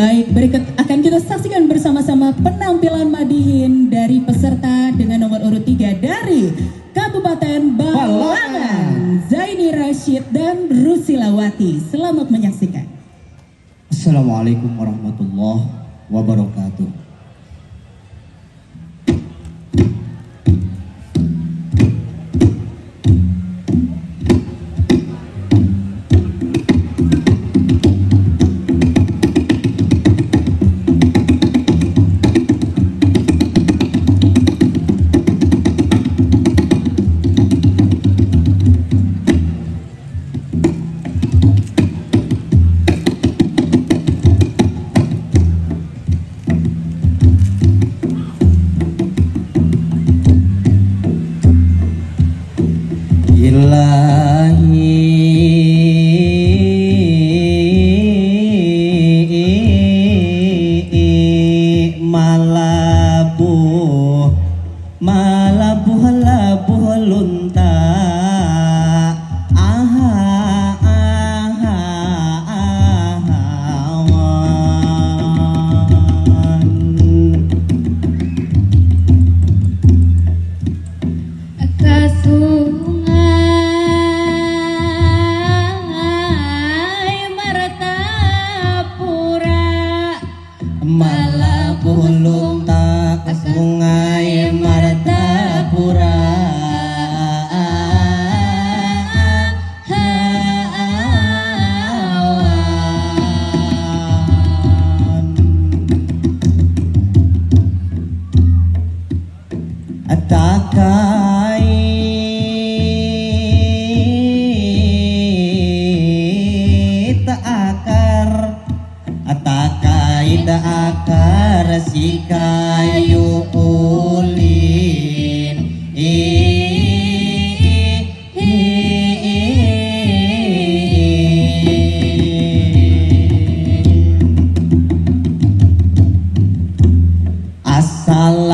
Baik, berikut akan kita saksikan bersama-sama penampilan Madihin dari peserta dengan nomor urut 3 dari Kabupaten Balangan, Zaini Rashid dan Rusilawati. Selamat menyaksikan. Assalamualaikum warahmatullahi wabarakatuh.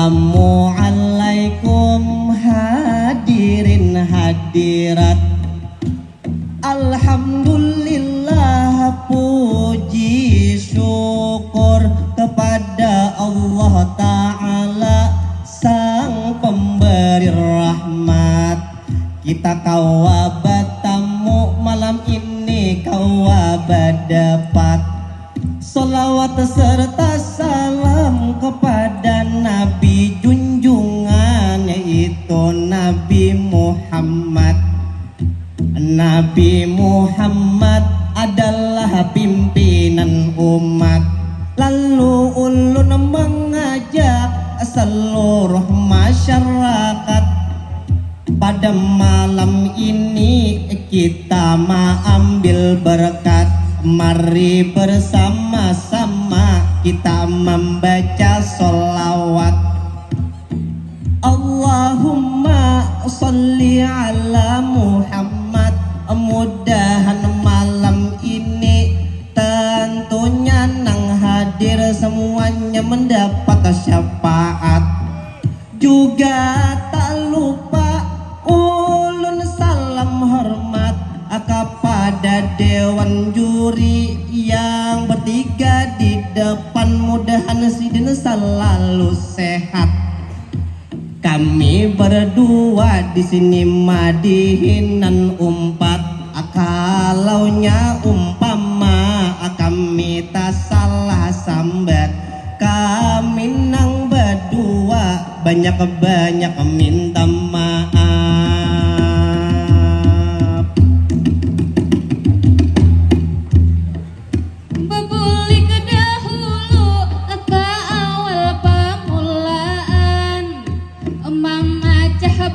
Assalamualaikum hadirin hadirat. Alhamdulillah, puji syukur kepada Allah Ta'ala, Sang Pemberi Rahmat. Kita kawabat tamu malam ini, kawabat dapat salawat serta salam kepada Nabi junjungan, yaitu Nabi Muhammad. Nabi Muhammad adalah pimpinan umat, lalu ulun mengajak seluruh masyarakat. Pada malam ini kita mengambil berkat. Mari bersama-sama kita membaca sholawat. Allahumma sholli ala Muhammad. Mudahan malam ini tentunya nang hadir semuanya mendapat syafaat. Juga tak lupa ulun salam hormat kepada dewan juri yang bertiga di depan, mudahan sidin selalu sehat. Kami berdua di sini madihinan umpat, kalaunya umpama kami tak salah sambat, kami nang berdua banyak-banyak minta maaf.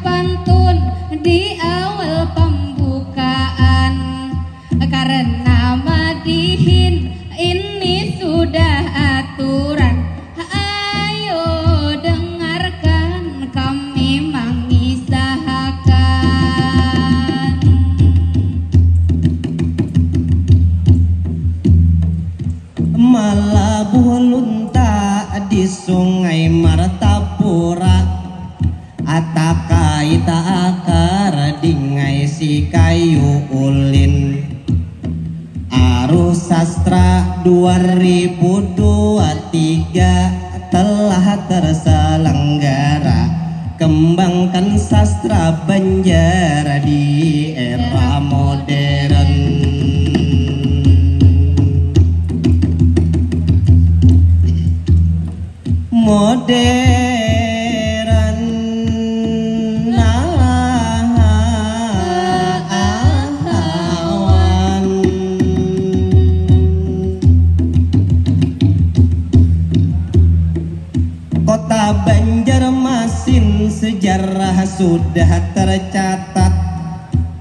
Pantun di awal pembukaan, karena Madihin ini sudah aturan. Ayo dengarkan kami mengisahkan. Malabuh lunta di Sungai Martapura, ataka ita akar dingai si kayu ulin. Aruh Sastra 2023 telah terselenggara. Kembangkan sastra Banjar di era modern. Modern awan. Kota Banjarmasin sejarah sudah tercatat.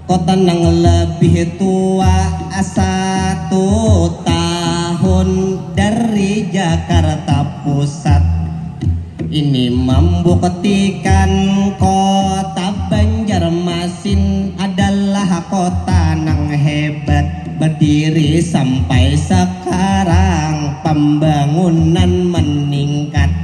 Kota nang lebih tua 1 tahun dari Jakarta Pusat. Ini membuktikan kota Banjarmasin adalah kota nang hebat. Berdiri sampai sekarang, pembangunan meningkat.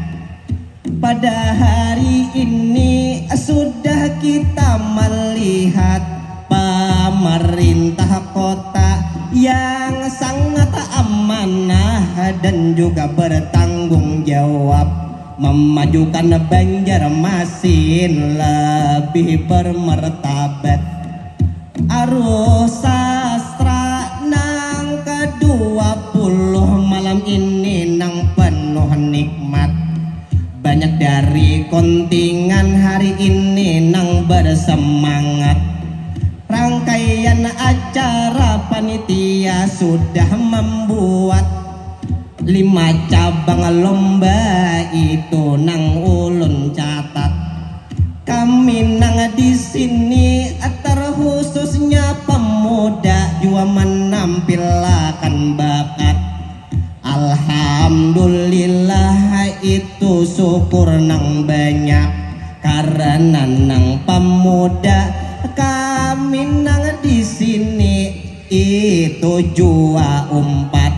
Pada hari ini sudah kita melihat pemerintah kota yang sangat amanah dan juga bertanggung jawab, memajukan Banjarmasin lebih bermartabat. Aruh Sastra nang ke-20 malam ini nang penuh nikmat. Banyak dari kontingen hari ini nang bersemangat. Rangkaian acara panitia sudah membuat 5 cabang lomba, itu nang ulun catat. Kami nang di sini terkhususnya pemuda juga menampilkan bakat. Alhamdulillah itu syukur nang banyak, karena nang pemuda kami nang di sini itu jua umpat.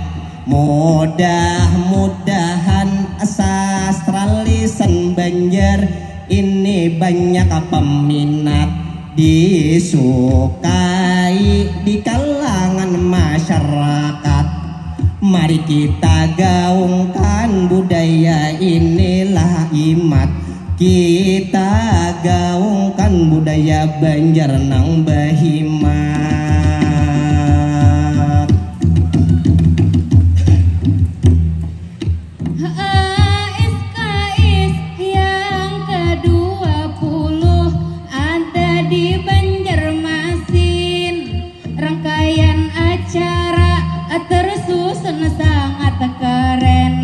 Mudah-mudahan sastra lisan Banjar ini banyak peminat, disukai di kalangan masyarakat. Mari kita gaungkan budaya inilah imat. Kita gaungkan budaya Banjar nang bahimat. ASKS yang ke-20 ada di Banjarmasin. Rangkaian acara tersusun sangat keren.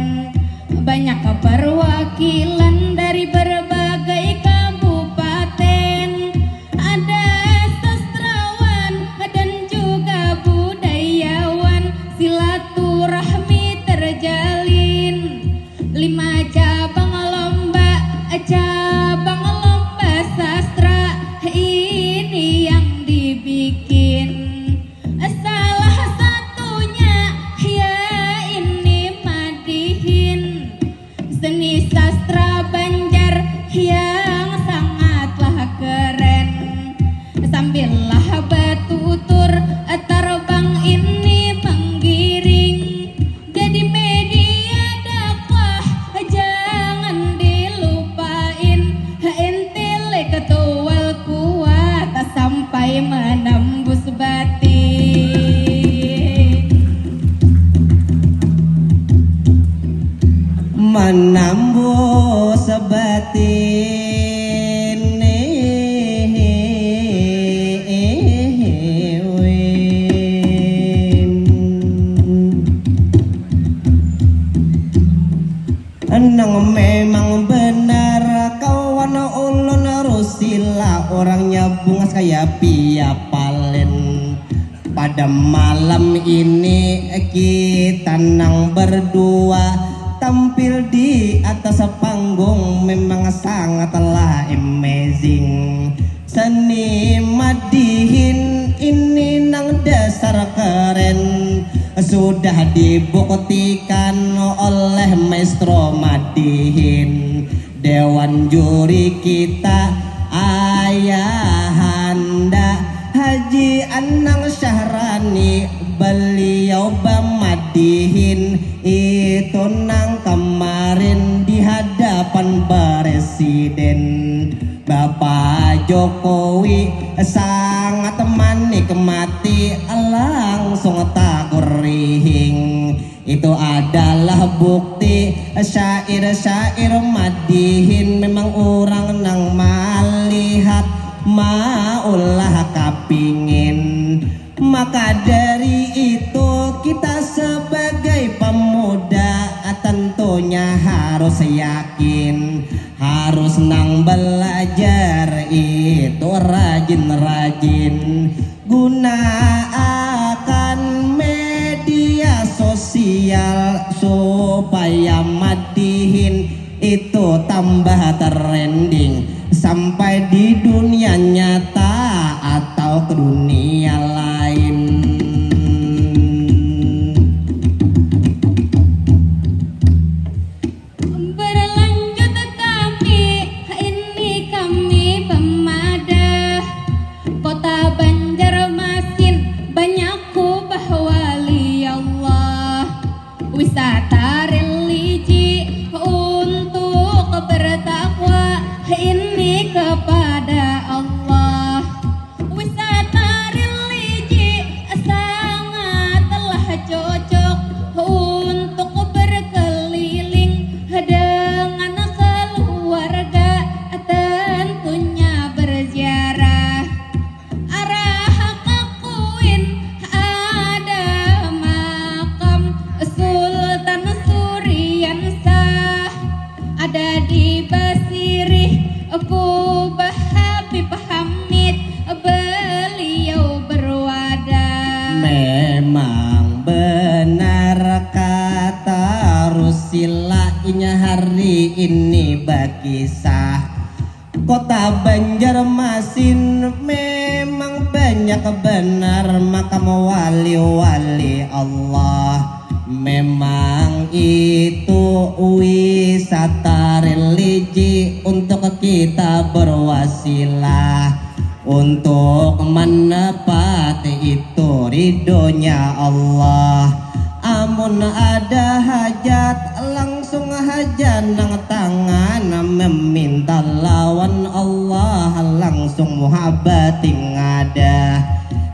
Banyak perwakilan dari berbagai kabupaten. Ada sastrawan dan juga budayawan. Silaturahmi terjalin. 5 cabang lomba sastra ini yang dibikin. Salah satunya ya ini madihin seni sastra Banjar yang sangatlah keren. Sambillah bertutur terbang ini menggiring, jadi media dakwah jangan dilupain. Intelektual kuat sampai menembus batin. Menembus batin. Nang memang benar kawan ulun Rusila, orangnya bungas kayak Pia Palen. Pada malam ini kita nang berdua tampil di atas panggung, memang sangatlah amazing. Seni madihin ini nang dasar keren, sudah dibuktikan oleh maestro madihin. Dewan juri kita ayahanda Haji Anang Syahrani beliau bamadihin itu nang kemarin di hadapan Presiden Bapak Jokowi sangat menikmati langsung takurihing. Itu adalah bukti syair-syair madihin memang orang nang melihat maulah kapingin. Maka dari itu kita sebagai pemuda tentunya harus yakin, harus nang belajar itu rajin-rajin. Gunakan media sosial supaya madihin itu tambah trending sampai di dunia nyata atau ke dunia lain. Berlanjut kami pemada kota Banjarmasin, banyak kubah wali Allah, wisata religi untuk bertakwa ini kepada Allah. Wisata religi sangatlah cocok untuk berkeliling dengan keluarga, tentunya berziarah. Arah Kakuin ada makam Sultan Suryansah, ada di Basirih kubah Habib Hamid, beliau berwadah. Memang benar kata Rusilainya hari ini berkisah. Kota Banjarmasin memang banyak benar makam wali-wali Allah. Memang itu wisata religi untuk kita berwasilah untuk menepati itu ridhonya Allah. Amun ada hajat langsung haja nang tangan meminta lawan Allah langsung muhabbati ngada.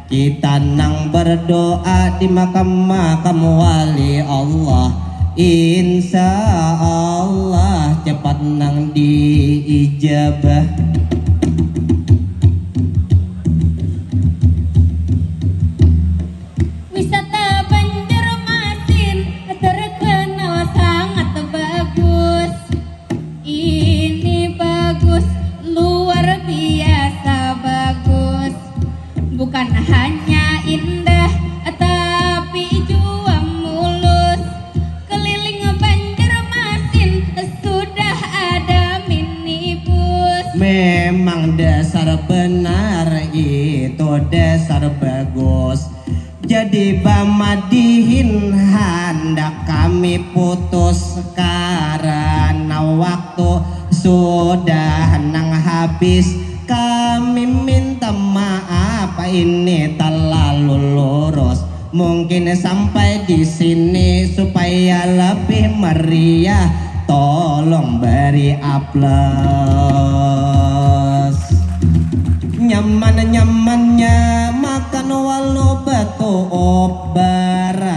Kita nang berdoa di makam-makam wali Allah, insya Allah cepat nang diijabah. Wisata Banjarmasin terkenal sangat bagus. Ini bagus, luar biasa bagus. Bukan hanya indah, tapi jua mulus. Keliling Banjarmasin sudah ada minibus. Memang dasar benar itu dasar bagus. Jadi bamadihin hendak kami putus karena waktu sudah nang habis. Kami minta maaf ini terlalu lurus. Mungkin sampai di sini supaya lebih meriah. Tolong beri aplaus. Nyaman-nyamannya makan walau batu berami-rami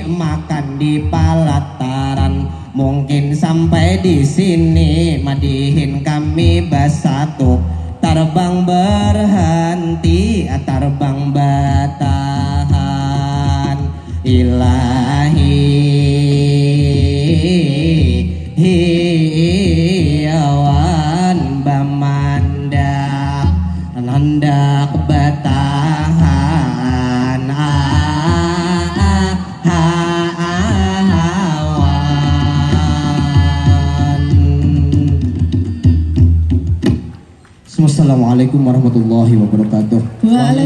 makan di palataran. Mungkin sampai di sini madihin kami bersatu. Terbang berhenti, terbang bertahan. Ilahi hiawan bamandak nandak bertahan. Assalamualaikum warahmatullahi wabarakatuh. Waalaikumsalam.